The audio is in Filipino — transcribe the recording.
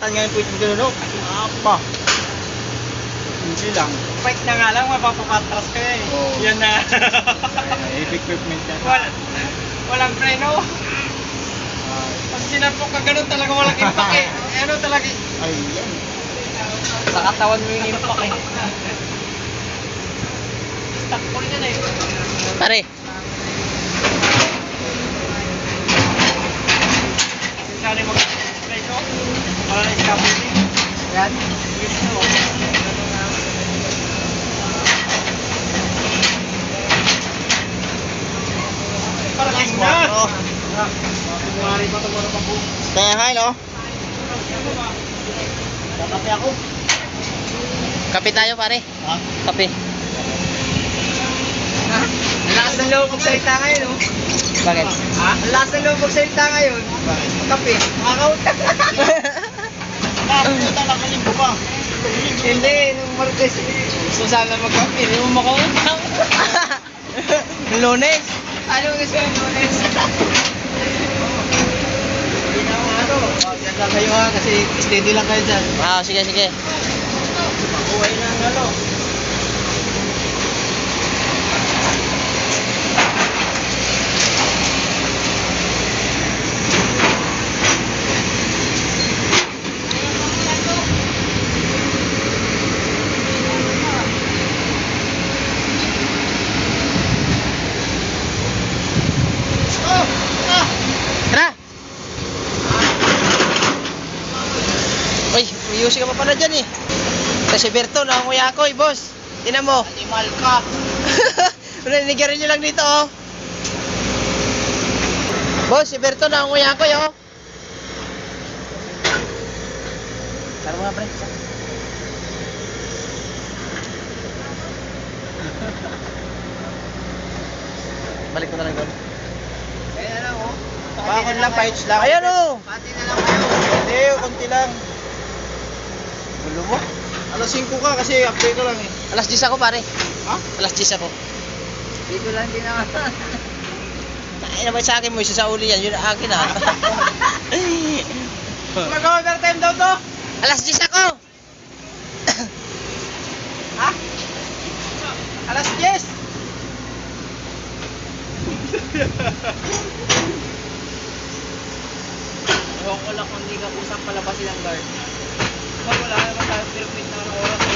Ngayon po itong ginunok. Apa. Hindi lang. Bike na nga lang, mapapapatras ka eh. Oo. Yan na. Heavy equipment yan. Walang preno. Pag sinapok ka ganun talaga walang impact eh. Ano talaga eh. Ay, yan. Sa katawan mo yung impact eh. Stuck ko rin yan eh. Pare, Sana mag-preno. Wala na scaffolding. Yan. Ito. Parating na. Kumari pa ito mo na po. kaya nga, no? Kakape ako. Kape tayo, pare. Ha? Kape. Ha? Ang lakas ng loob magsalita ngayon, oh. Bakit? Ha? Ang lakas ng loob magsalita ngayon. Bakit? Kape. Makakautang. Nakapunta lang kalinggo pa. Hindi, nung Martes. So sana magkape, hindi mo makautang. Lunes. Ano gusto yung Lunes? Hindi na ako ano. Diyan lang kayo ha, kasi steady lang kayo dyan. Ah, sige, sige. Makuhay na ang ano. Tara! Uy, may ka pa pala dyan eh. Kasi Berto, nakanguya ako eh, boss. Tinan mo. Animal ka. Nanigarin nyo lang dito, oh. Boss, si Berto, nakanguya ako eh, oh. Tara mo nga, pre. Balik ko na lang doon. Kaya lang, oh. Bakit lang, fights lang. Ayan, oh. Pati na lang kayo. Hindi, konti lang. Gulo mo. Alas 5 ka kasi update ko lang eh. Alas 10 ako, pare. Ha? Alas 10 ako. Dito lang din naman. Ay naman sa akin mo, isa sa uli yan. Yun ang akin, ha. Mag-overtime daw to. Alas 10 ako. Ha? Alas 10. Ewan ko lang kung hindi ka usap palabasin ang guard. Wala naman tayo permit na oras.